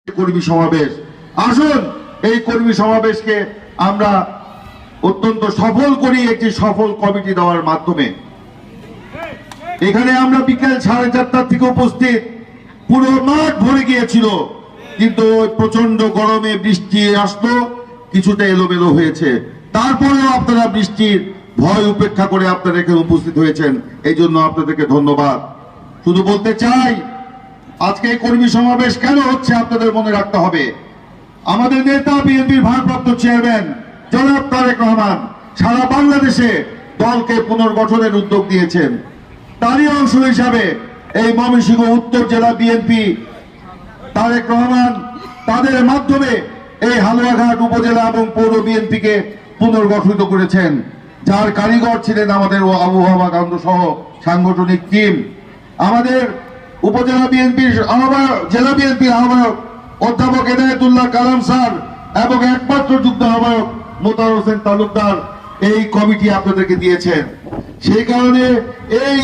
কর্মী সমাবেশ। আসুন এই কর্মী সমাবেশকে আমরা অত্যন্ত সফল করি একটি সফল কমিটি দেওয়ার মাধ্যমে। এখানে আমরা বিকেল 4:30 থেকে উপস্থিত, পুরো মাঠ ভরে গিয়েছিল, কিন্তু প্রচন্ড গরমে বৃষ্টি আসলো, কিছুটা এলোমেলো হয়েছে। তারপরেও আপনারা বৃষ্টির ভয় উপেক্ষা করে আপনারা এখানে উপস্থিত হয়েছেন, এই জন্য আপনাদেরকে ধন্যবাদ। শুধু বলতে চাই, আজকে কর্মী সমাবেশ কেন হচ্ছে আপনাদের মনে রাখতে হবে। আমাদের নেতা বিএনপির ভারপ্রাপ্ত চেয়ারম্যান জনাব তারেক রহমান সারা বাংলাদেশে দলকে পুনর্গঠনের উদ্যোগ দিয়েছেন। তারই অংশ হিসাবে এই ময়মনসিংহ উত্তর জেলা বিএনপি তারেক রহমান তাদের মাধ্যমে এই হালুয়াঘাট উপজেলা এবং পৌর বিএনপিকে পুনর্গঠিত করেছেন, যার কারিগর ছিলেন আমাদের আবহাওয়া কান্দ সহ সাংগঠনিক টিম। আমাদের উপজেলা বিএনপির আহ্বায়ক, জেলা বিএনপির আহ্বায়ক অধ্যাপক এনায়েতুল্লাহ কালাম স্যার এবং একমাত্র যুগ্ম আহ্বায়ক মোতার হোসেন তালুকদার এই কমিটি আপনাদেরকে দিয়েছেন। সেই কারণে এই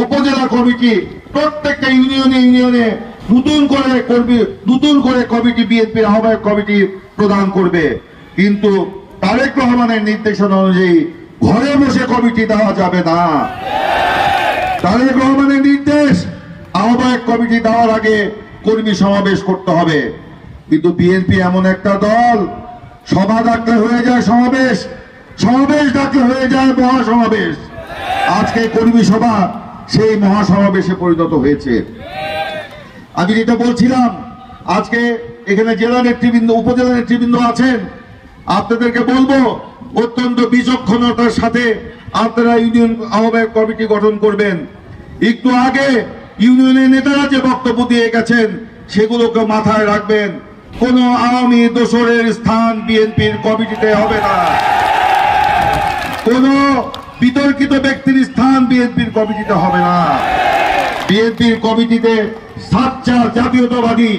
উপজেলা কমিটি প্রত্যেকটা ইউনিয়নে নতুন করে কমিটি বিএনপির আহ্বায়ক কমিটি প্রদান করবে। কিন্তু তারেক রহমানের নির্দেশনা অনুযায়ী ঘরে বসে কমিটি দেওয়া যাবে না। তারেক রহমানের নির্দেশ, আহ্বায়ক কমিটি দেওয়ার আগে কর্মী সমাবেশ করতে হবে। কিন্তু বিএনপি এমন একটা দল, সভা ডাকলে হয়ে যায় সমাবেশ, সমাবেশ ডাকলে হয়ে যায় মহাসমাবেশ। আজকে কর্মী সভা সেই মহাসমাবেশে পরিণত হয়েছে। আমি যেটা বলছিলাম, আজকে এখানে জেলা নেতৃবৃন্দ, উপজেলা নেতৃবৃন্দ আছেন, আপনাদেরকে বলবো অত্যন্ত বিচক্ষণতার সাথে আপনারা ইউনিয়ন আহ্বায়ক কমিটি গঠন করবেন। একটু আগে ইউনিয়নের নেতারা যে বক্তব্য দিয়ে গেছেন সেগুলোকে মাথায় রাখবেন। কোন আওয়ামী দোসরের স্থান বিএনপির কমিটিতে হবে না, কোন বিতর্কিত ব্যক্তির স্থান বিএনপির কমিটিতে হবে না। বিএনপির কমিটিতে সাচ্চা জাতীয়তাবাদী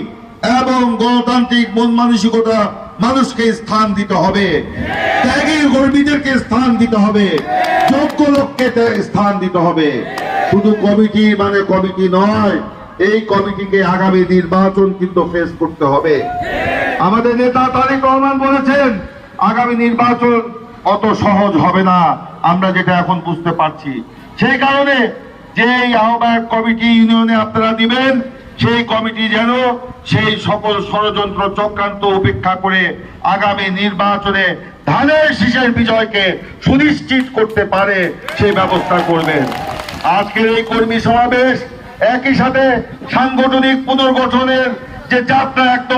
এবং গণতান্ত্রিক মন মানসিকতা মানুষকে স্থান দিতে হবে, ত্যাগী কর্মীদেরকে স্থান দিতে হবে, যোগ্য লোককে স্থান দিতে হবে। শুধু কমিটি মানে কমিটি নয়, এই কমিটিকে আগামী নির্বাচন কিন্তু ফেস করতে হবে। আমাদের নেতা তারেক রহমান বলেছেন আগামী নির্বাচন অত সহজ হবে না, আমরা যেটা এখন বুঝতে পারছি। সেই কারণে যে আহ্বায়ক কমিটি ইউনিয়নে আপনারা দিবেন, সেই কমিটি যেন সেই সকল ষড়যন্ত্র চক্রান্ত উপেক্ষা করে আগামী নির্বাচনে ধানের শীষের বিজয়কে সুনিশ্চিত করতে পারে সেই ব্যবস্থা করবেন। আজকের এই কর্মী সমাবেশ একই সাথে সাংগঠনিক পুনর্গঠনের যে যাত্রা একদম